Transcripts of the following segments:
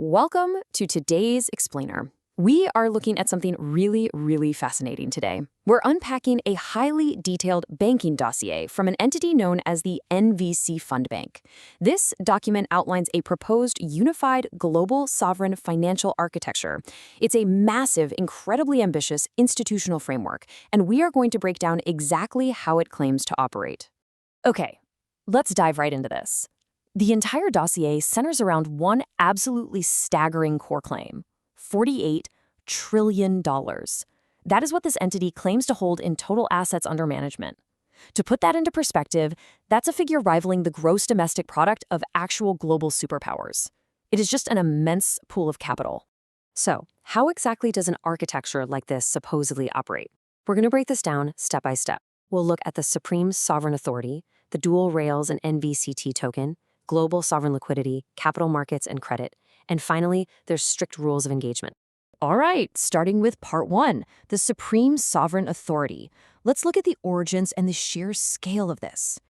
Welcome to today's Explainer. We are looking at something really fascinating today. We're unpacking a highly detailed banking dossier from an entity known as the NVC Fund Bank. This document outlines a proposed unified global sovereign financial architecture. It's a massive, incredibly ambitious institutional framework, and we are going to break down exactly how it claims to operate. Okay, let's dive right into this. The entire dossier centers around one absolutely staggering core claim: $48 trillion. That is what this entity claims to hold in total assets under management. To put that into perspective, that's a figure rivaling the gross domestic product of actual global superpowers. It is just an immense pool of capital. So, how exactly does an architecture like this supposedly operate? We're going to break this down step by step. We'll look at the Supreme Sovereign Authority, the dual rails and NVCT token, global sovereign liquidity, capital markets, and credit. And finally, there's strict rules of engagement. All right, starting with part one, the Supreme Sovereign Authority. Let's look at the origins and the sheer scale of this.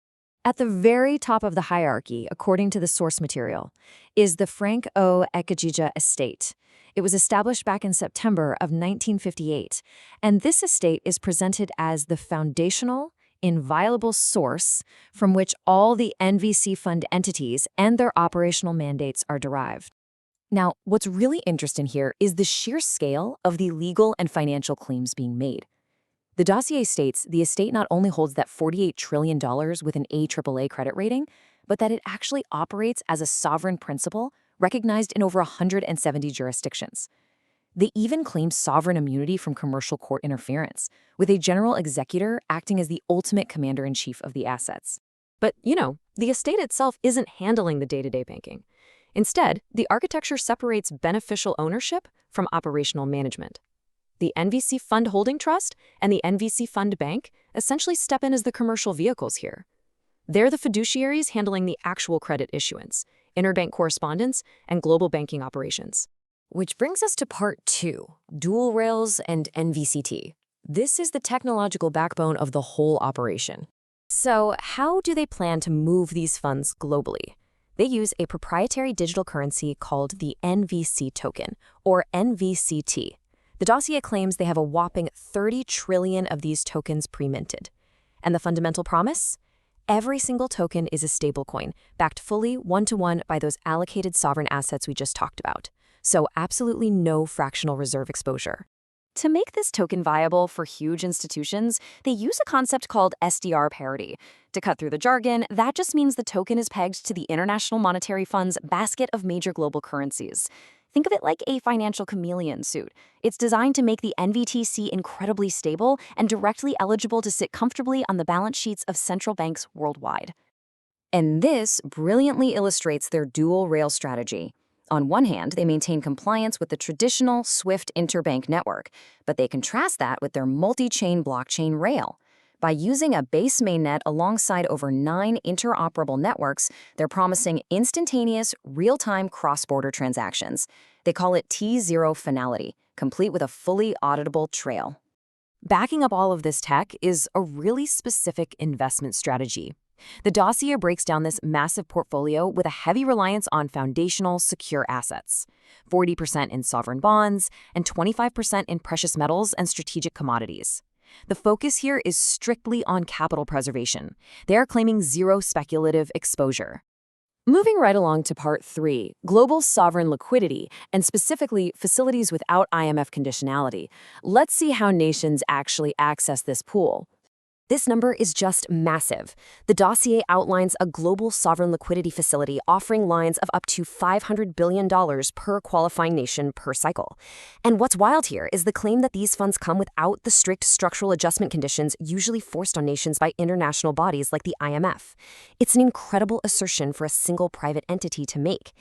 At the very top of the hierarchy, according to the source material, is the Ekejija Estate. It was established back in September of 1958, and this estate is presented as the foundational, inviolable source from which all the NVC fund entities and their operational mandates are derived. Now, what's really interesting here is the sheer scale of the legal and financial claims being made. The dossier states the estate not only holds that $48 trillion with an AAA credit rating, but that it actually operates as a sovereign principal recognized in over 170 jurisdictions. They even claim sovereign immunity from commercial court interference, with a general executor acting as the ultimate commander-in-chief of the assets. But, the estate itself isn't handling the day-to-day banking. Instead, the architecture separates beneficial ownership from operational management. The NVC Fund Holding Trust and the NVC Fund Bank essentially step in as the commercial vehicles here. They're the fiduciaries handling the actual credit issuance, interbank correspondence, and global banking operations. Which brings us to part two, dual rails and NVCT. This is the technological backbone of the whole operation. So how do they plan to move these funds globally? They use a proprietary digital currency called the NVC Token, or NVCT. The dossier claims they have a whopping 30 trillion of these tokens pre-minted. And the fundamental promise? Every single token is a stablecoin, backed fully one-to-one by those allocated sovereign assets we just talked about. So absolutely no fractional reserve exposure. To make this token viable for huge institutions, they use a concept called SDR parity. To cut through the jargon, that just means the token is pegged to the International Monetary Fund's basket of major global currencies. Think of it like a financial chameleon suit. It's designed to make the NVTC incredibly stable and directly eligible to sit comfortably on the balance sheets of central banks worldwide. And this brilliantly illustrates their dual rail strategy. On one hand, they maintain compliance with the traditional SWIFT interbank network, but they contrast that with their multi-chain blockchain rail. By using a base mainnet alongside over 9 interoperable networks, they're promising instantaneous, real-time cross-border transactions. They call it T0 finality, complete with a fully auditable trail. Backing up all of this tech is a really specific investment strategy. The dossier breaks down this massive portfolio with a heavy reliance on foundational, secure assets, 40% in sovereign bonds and 25% in precious metals and strategic commodities. The focus here is strictly on capital preservation. They are claiming zero speculative exposure. Moving right along to part three, global sovereign liquidity, and specifically facilities without IMF conditionality. Let's see how nations actually access this pool. This number is just massive. The dossier outlines a global sovereign liquidity facility offering lines of up to $500 billion per qualifying nation per cycle. And what's wild here is the claim that these funds come without the strict structural adjustment conditions usually forced on nations by international bodies like the IMF. It's an incredible assertion for a single private entity to make.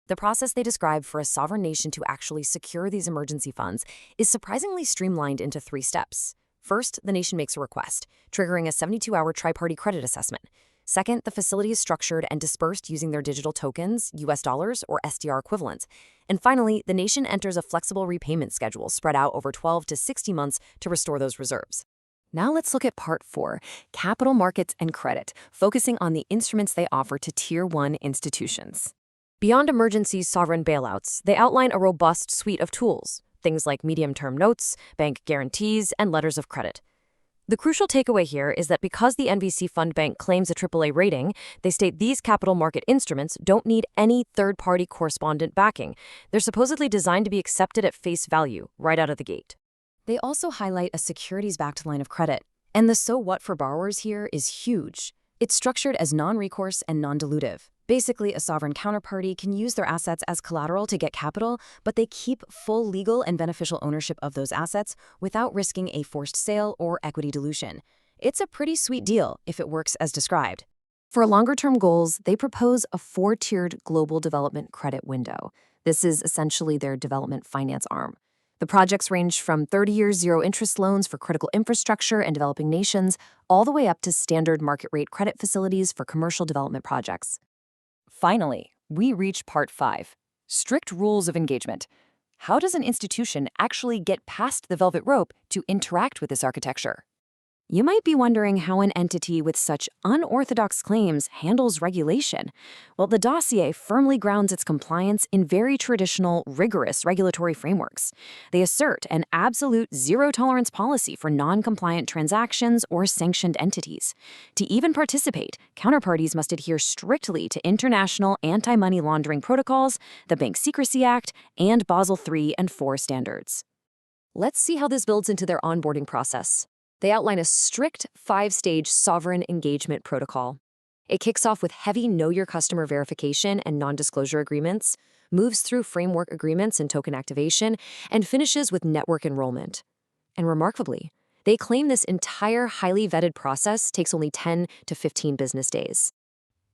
The process they describe for a sovereign nation to actually secure these emergency funds is surprisingly streamlined into 3 steps. First, the nation makes a request, triggering a 72-hour tri-party credit assessment. Second, the facility is structured and dispersed using their digital tokens, US dollars, or SDR equivalents. And finally, the nation enters a flexible repayment schedule spread out over 12 to 60 months to restore those reserves. Now let's look at part 4, capital markets and credit, focusing on the instruments they offer to Tier 1 institutions. Beyond emergency sovereign bailouts, they outline a robust suite of tools, things like medium-term notes, bank guarantees, and letters of credit. The crucial takeaway here is that because the NVC Fund Bank claims a AAA rating, they state these capital market instruments don't need any third-party correspondent backing. They're supposedly designed to be accepted at face value, right out of the gate. They also highlight a securities-backed line of credit. And the so what for borrowers here is huge. It's structured as non-recourse and non-dilutive. Basically, a sovereign counterparty can use their assets as collateral to get capital, but they keep full legal and beneficial ownership of those assets without risking a forced sale or equity dilution. It's a pretty sweet deal if it works as described. For longer-term goals, they propose a 4-tiered global development credit window. This is essentially their development finance arm. The projects range from 30-year zero-interest loans for critical infrastructure and developing nations, all the way up to standard market-rate credit facilities for commercial development projects. Finally, we reach Part 5, strict rules of engagement. How does an institution actually get past the velvet rope to interact with this architecture? You might be wondering how an entity with such unorthodox claims handles regulation. Well, the dossier firmly grounds its compliance in very traditional, rigorous regulatory frameworks. They assert an absolute zero-tolerance policy for non-compliant transactions or sanctioned entities. To even participate, counterparties must adhere strictly to international anti-money laundering protocols, the Bank Secrecy Act, and Basel III and IV standards. Let's see how this builds into their onboarding process. They outline a strict 5-stage sovereign engagement protocol. It kicks off with heavy know-your-customer verification and non-disclosure agreements, moves through framework agreements and token activation, and finishes with network enrollment. And remarkably, they claim this entire highly vetted process takes only 10 to 15 business days.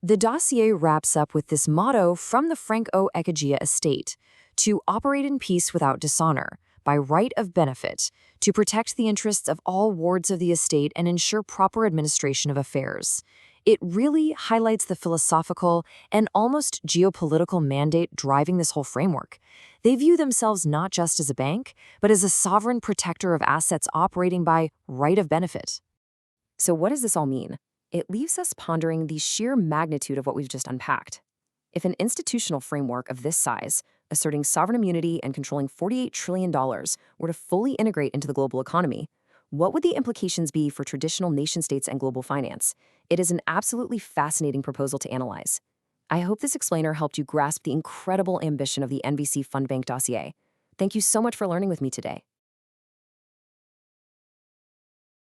The dossier wraps up with this motto from the Ekejija Estate: to operate in peace without dishonor, by right of benefit, to protect the interests of all wards of the estate and ensure proper administration of affairs. It really highlights the philosophical and almost geopolitical mandate driving this whole framework. They view themselves not just as a bank, but as a sovereign protector of assets operating by right of benefit. So what does this all mean? It leaves us pondering the sheer magnitude of what we've just unpacked. If an institutional framework of this size, asserting sovereign immunity and controlling $48 trillion, were to fully integrate into the global economy, what would the implications be for traditional nation-states and global finance? It is an absolutely fascinating proposal to analyze. I hope this explainer helped you grasp the incredible ambition of the NVC Fund Bank dossier. Thank you so much for learning with me today.